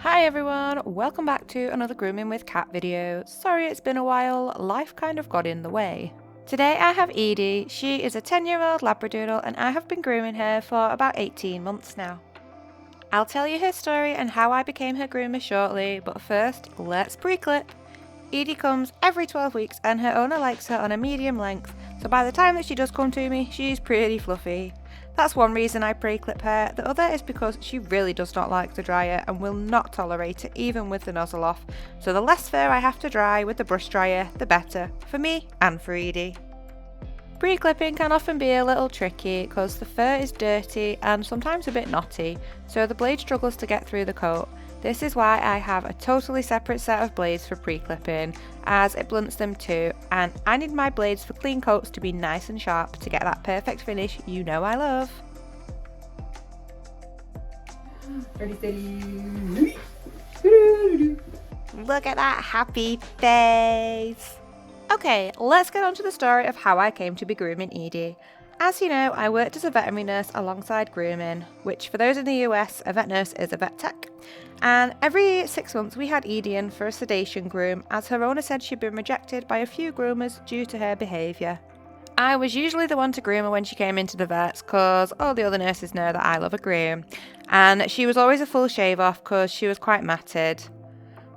Hi everyone, welcome back to another Grooming with Cat video. Sorry it's been a while, life kind of got in the way. Today I have Edie. She is a 10-year-old Labradoodle and I have been grooming her for about 18 months now. I'll tell you her story and how I became her groomer shortly, but first, let's pre-clip. Edie comes every 12 weeks and her owner likes her on a medium length, so by the time that she does come to me, she's pretty fluffy. That's one reason I pre-clip her. The other is because she really does not like the dryer and will not tolerate it even with the nozzle off, so the less fur I have to dry with the brush dryer, the better, for me and for Edie. Pre-clipping can often be a little tricky because the fur is dirty and sometimes a bit knotty, so the blade struggles to get through the coat. This is why I have a totally separate set of blades for pre-clipping, as it blunts them too, and I need my blades for clean coats to be nice and sharp to get that perfect finish you know I love. Ready, steady. Look at that happy face! Okay, let's get on to the story of how I came to be grooming Edie. As you know, I worked as a veterinary nurse alongside grooming, which for those in the US, a vet nurse is a vet tech. And every 6 months we had Edie in for a sedation groom, as her owner said she'd been rejected by a few groomers due to her behaviour. I was usually the one to groom her when she came into the vets, cause all the other nurses know that I love a groom. And she was always a full shave off cause she was quite matted.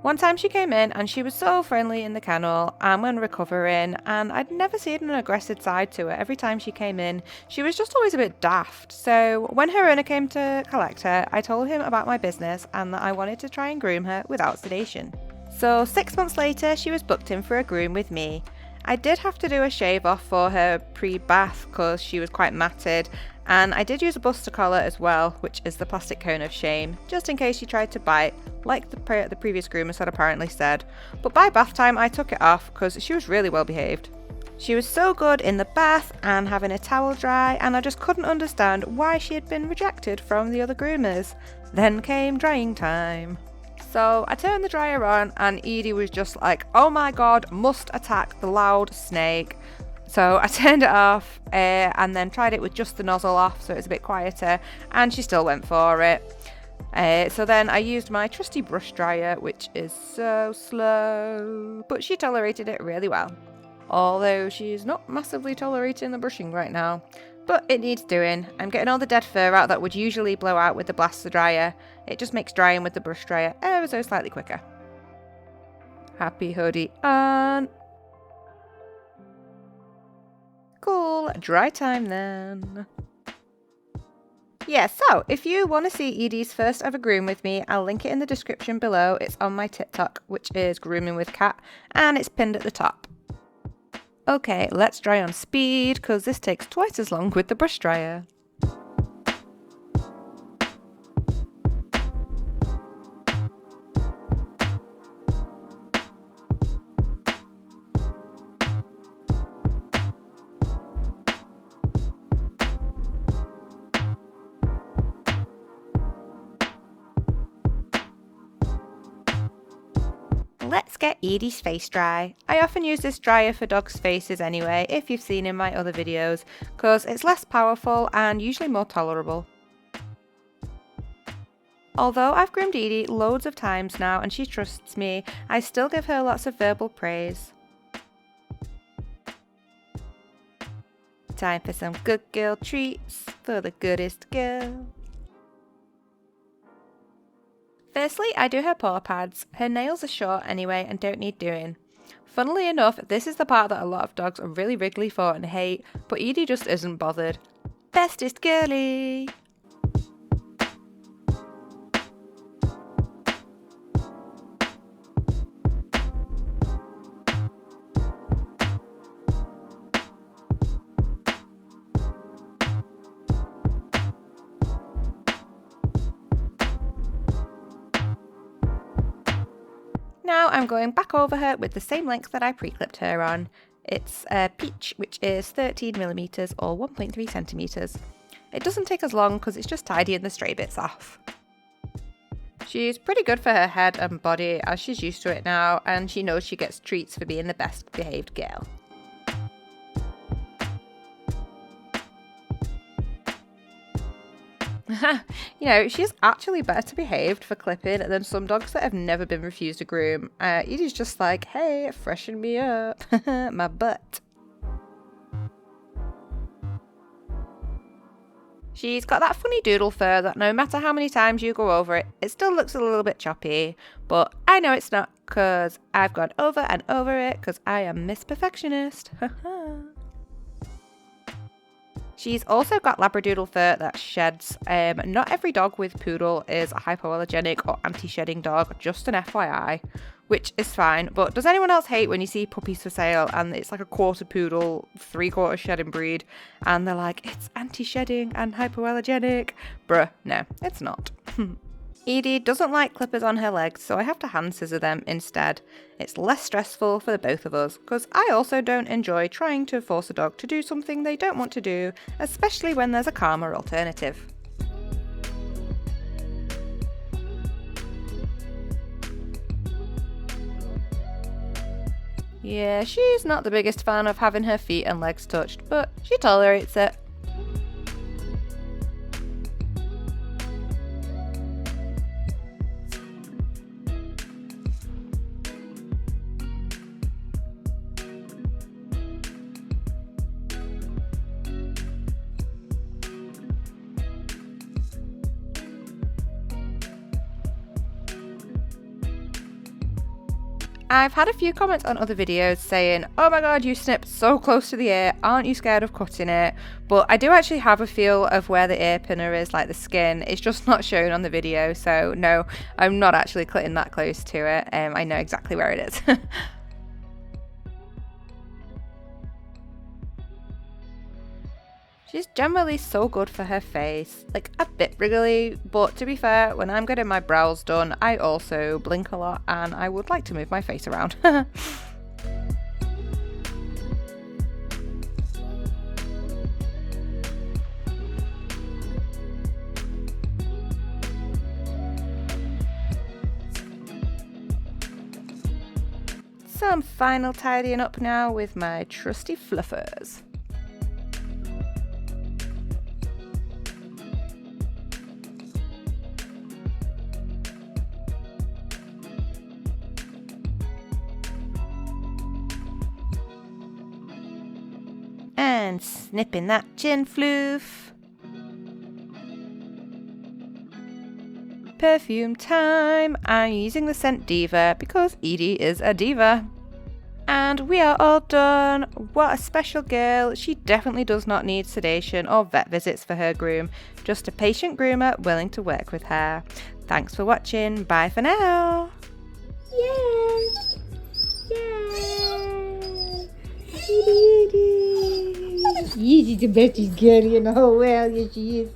One time she came in and she was so friendly in the kennel and when recovering, and I'd never seen an aggressive side to her. Every time she came in, she was just always a bit daft. So when her owner came to collect her, I told him about my business and that I wanted to try and groom her without sedation. So 6 months later, she was booked in for a groom with me. I did have to do a shave off for her pre-bath because she was quite matted, and I did use a buster collar as well, which is the plastic cone of shame, just in case she tried to bite, like the previous groomers had apparently said. But by bath time I took it off because she was really well behaved. She was so good in the bath and having a towel dry, and I just couldn't understand why she had been rejected from the other groomers. Then came drying time. So I turned the dryer on and Edie was just like, oh my god, must attack the loud snake. So I turned it off and then tried it with just the nozzle off so it was a bit quieter, and she still went for it. So then I used my trusty brush dryer, which is so slow, but she tolerated it really well. Although she's not massively tolerating the brushing right now. But it needs doing. I'm getting all the dead fur out that would usually blow out with the blaster dryer. It just makes drying with the brush dryer ever so slightly quicker. Happy hoodie on. Cool, dry time then. Yeah, so if you want to see Edie's first ever groom with me, I'll link it in the description below. It's on my TikTok, which is Grooming with Cat, and it's pinned at the top. Okay, let's dry on speed, because this takes twice as long with the brush dryer. Let's get Edie's face dry. I often use this dryer for dogs' faces anyway, if you've seen in my other videos, because it's less powerful and usually more tolerable. Although I've groomed Edie loads of times now and she trusts me, I still give her lots of verbal praise. Time for some good girl treats for the goodest girl. Firstly, I do her paw pads. Her nails are short anyway and don't need doing. Funnily enough, this is the part that a lot of dogs are really wriggly for and hate, but Edie just isn't bothered. Bestest girly! Now I'm going back over her with the same length that I pre-clipped her on. It's a peach, which is 13mm or 1.3 centimeters. It doesn't take as long because it's just tidying the stray bits off. She's pretty good for her head and body as she's used to it now, and she knows she gets treats for being the best behaved girl. You know, she's actually better behaved for clipping than some dogs that have never been refused a groom. Edie's just like, hey, freshen me up, my butt. She's got that funny doodle fur that no matter how many times you go over it, it still looks a little bit choppy. But I know it's not, because I've gone over and over it, because I am Miss Perfectionist. She's also got Labradoodle fur that sheds. Not every dog with poodle is a hypoallergenic or anti-shedding dog, just an FYI, which is fine. But does anyone else hate when you see puppies for sale and it's like a quarter poodle, 3/4 shedding breed, and they're like, it's anti-shedding and hypoallergenic? Bruh, no, it's not. Edie doesn't like clippers on her legs, so I have to hand scissor them instead. It's less stressful for the both of us, because I also don't enjoy trying to force a dog to do something they don't want to do, especially when there's a calmer alternative. Yeah, she's not the biggest fan of having her feet and legs touched, but she tolerates it. I've had a few comments on other videos saying, oh my god, you snip so close to the ear, aren't you scared of cutting it? But I do actually have a feel of where the ear pinner is, like the skin. It's just not shown on the video, so no, I'm not actually cutting that close to it. I know exactly where it is. She's generally so good for her face, like a bit wriggly, but to be fair, when I'm getting my brows done, I also blink a lot and I would like to move my face around. Some final tidying up now with my trusty fluffers. And snipping that chin floof. Perfume time. I'm using the scent Diva because Edie is a diva. And we are all done. What a special girl. She definitely does not need sedation or vet visits for her groom. Just a patient groomer willing to work with her. Thanks for watching. Bye for now. Yay! Yay! Edie! Edie's the bestest girl in the whole world. Yes, she is.